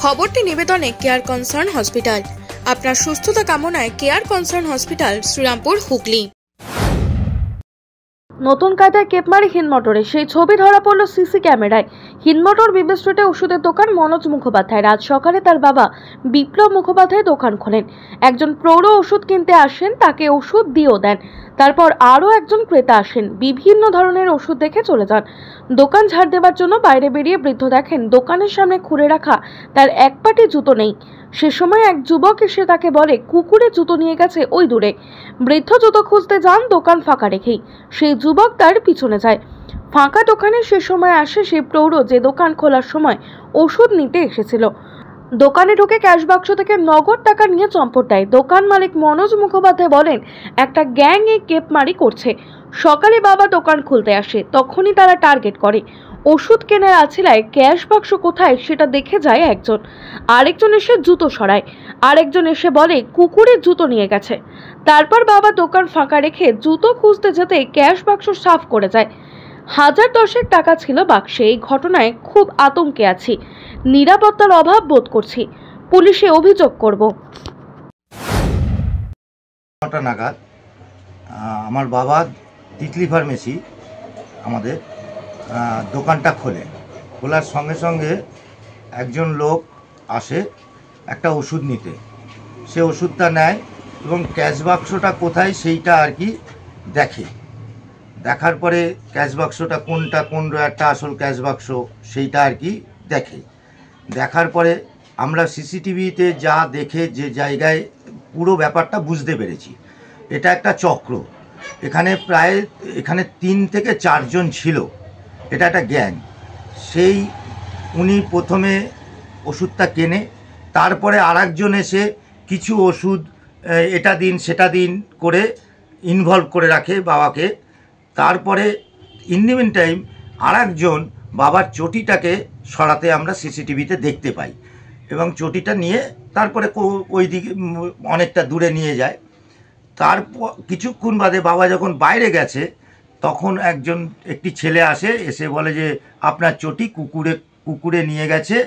খবরটি নিবেদনে care Concern hospital. আপনার সুস্থতা কামনায় Care Concern Hospital, Serampore, Hooghly. নতুন কায়দায় কেপমারি হিন্দমোটরে সেই ছবি ধরা পড়ল সিসি ক্যামেরায়। হিন্দমোটর বিবে স্ট্রিটে ওষুধের দোকান মনোজ মুখোপাধ্যায়। রাত সকালে তার বাবা বিপ্লব মুখোপাধ্যায় দোকান খোলেন। একজন প্রৌঢ় ওষুধ কিনতে আসেন, তাকে ওষুধ দিয়েও দেন। তারপর আরও একজন ক্রেতা আসেন, বিভিন্ন ধরনের ওষুধ দেখে চলে যান। দোকান ঝাড় দেওয়ার জন্য বাইরে বেরিয়ে বৃদ্ধ দেখেন দোকানের সামনে খুলে রাখা তার এক পাটি জুতো নেই। সে সময় এক যুবক এসে তাকে বলে কুকুরে জুতো নিয়ে গেছে ওই দূরে। বৃদ্ধ জুতো খুঁজতে যান দোকান ফাঁকা রেখেই। সেই যুবক তার পিছনে যায়। ফাঁকা দোকানে সে সময় আসে সেই প্রৌঢ় যে দোকান খোলার সময় ওষুধ নিতে এসেছিল। দোকানে ঢুকে ক্যাশ বাক্স থেকে নগদ টাকা নিয়ে চম্পট দেয়। দোকান মালিক মনোজ মুখোপাধ্যায় বলেন, একটা গ্যাং এই কেপমারি করছে। সকালে বাবা দোকান খুলতে আসে, তখনই তারা টার্গেট করে। ওষুধ কেনার আছিলায় ক্যাশ বাক্স কোথায় সেটা দেখে যায় একজন। আরেকজন এসে জুতো সরায়। আরেকজন এসে বলে কুকুরের জুতো নিয়ে গেছে। তারপর বাবা দোকান ফাঁকা রেখে জুতো খুঁজতে যেতে ক্যাশ বাক্স সাফ করে যায়। 1010 টাকা ছিল বাক্সে। এই ঘটনায় খুব আতঙ্কে আছি, নিরাপত্তার অভাব বোধ করছি, পুলিশে অভিযোগ করব। 9টা নাগাদ আমার বাবা তিতলি ফার্মেসি আমাদের দোকানটা খোলার সঙ্গে সঙ্গে একজন লোক আসে একটা ওষুধ নিতে। সে ওষুধটা নেয় এবং ক্যাশ বাক্সটা কোথায় সেইটা আর কি দেখে। দেখার পরে ক্যাশ বাক্সটা কোনটা, কোন একটা আসল ক্যাশ বাক্স সেইটা আর কি দেখে। দেখার পরে আমরা সিসিটিভিতে যা দেখে যে জায়গায় পুরো ব্যাপারটা বুঝতে পেরেছি, এটা একটা চক্র। এখানে 3 থেকে 4 জন ছিল, এটা একটা গ্যাং। উনি প্রথমে ওষুধটা কেনে, তারপরে আরেকজন এসে কিছু ওষুধ এটা দিন সেটা দিন করে ইনভলভ করে রাখে বাবাকে। তারপরে ইন দ্য মিন টাইম আরেকজন বাবার চটিটাকে সরাতে আমরা সিসিটিভিতে দেখতে পাই এবং চটিটা নিয়ে তারপরে ওই দিকে অনেকটা দূরে নিয়ে যায়। তারপর কিছুক্ষণ বাদে বাবা যখন বাইরে গেছে তখন একটি ছেলে আসে, এসে বলে যে আপনার চটি কুকুরে নিয়ে গেছে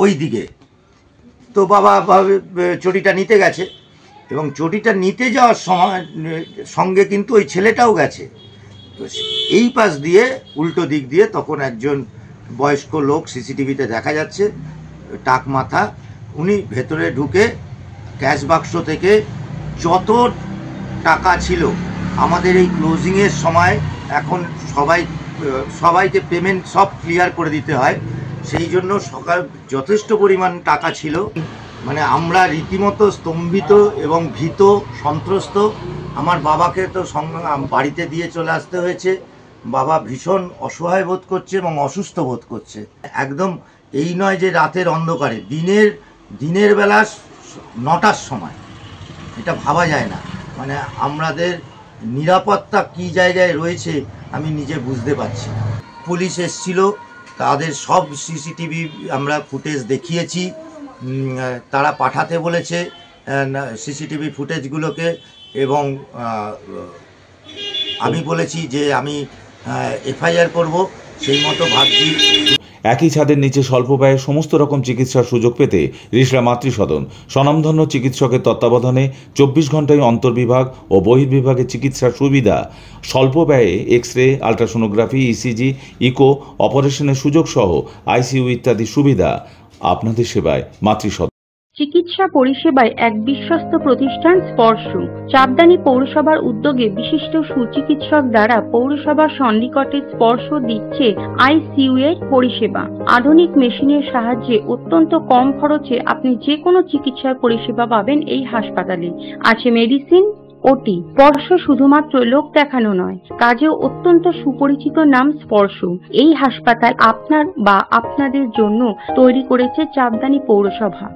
ওই দিকে। তো বাবা চটিটা নিতে গেছে এবং চটিটা নিতে যাওয়ার সঙ্গে কিন্তু ওই ছেলেটাও গেছে। তো এই পাশ দিয়ে উল্টো দিক দিয়ে তখন একজন বয়স্ক লোক সিসিটিভিতে দেখা যাচ্ছে, টাক মাথা, উনি ভেতরে ঢুকে ক্যাশ বাক্স থেকে যত টাকা ছিল, আমাদের এই ক্লোজিংয়ের সময় এখন সবাইকে পেমেন্ট সব ক্লিয়ার করে দিতে হয়, সেই জন্য সকাল যথেষ্ট পরিমাণ টাকা ছিল। মানে আমরা রীতিমতো স্তম্ভিত এবং ভীত, সন্ত্রস্ত। আমার বাবাকে তো বাড়িতে দিয়ে চলে আসতে হয়েছে। বাবা ভীষণ অসহায় বোধ করছে এবং অসুস্থ বোধ করছে। একদম এই নয় যে রাতের অন্ধকারে, দিনের বেলা 9টার সময়, এটা ভাবা যায় না। মানে আমাদের নিরাপত্তা কি জায়গায় রয়েছে আমি নিজে বুঝতে পারছি না। পুলিশ এসেছিল, তাদের সব সিসিটিভি আমরা ফুটেজ দেখিয়েছি, তারা পাঠাতে বলেছে সিসিটিভি ফুটেজগুলোকে, এবং আমি বলেছি যে আমি এফআইআর করব, সেই মতো ভাবছি। একই ছাদের নিচে স্বল্প ব্যয়ে সমস্ত রকম চিকিৎসার সুযোগ পেতে রিষড়া মাতৃসদন স্বনামধন্য চিকিৎসকের তত্ত্বাবধানে 24 ঘন্টায় অন্তর্বিভাগ ও বহির্বিভাগে চিকিৎসার সুবিধা, স্বল্প ব্যয়ে X ray, ultrasonography, ECG, eco অপারেশনের সুযোগ সহ আইসিইউ ইত্যাদি সুবিধা। আপনাদের সেবায় মাতৃসদন। চিকিৎসা পরিষেবায় এক বিশ্বস্ত প্রতিষ্ঠান স্পর্শ। চাপদানি পৌরসভার উদ্যোগে বিশিষ্ট সুচিকিৎসক দ্বারা পৌরসভার সন্নিকটে স্পর্শ দিচ্ছে আইসিইউ এর পরিষেবা। আধুনিক মেশিনের সাহায্যে অত্যন্ত কম খরচে আপনি যে কোনো চিকিৎসার পরিষেবা পাবেন এই হাসপাতালে। আছে মেডিসিন, ওটি। স্পর্শ শুধুমাত্র লোক দেখানো নয়, কাজেও অত্যন্ত সুপরিচিত নাম স্পর্শ। এই হাসপাতাল আপনার বা আপনাদের জন্য তৈরি করেছে চাপদানি পৌরসভা।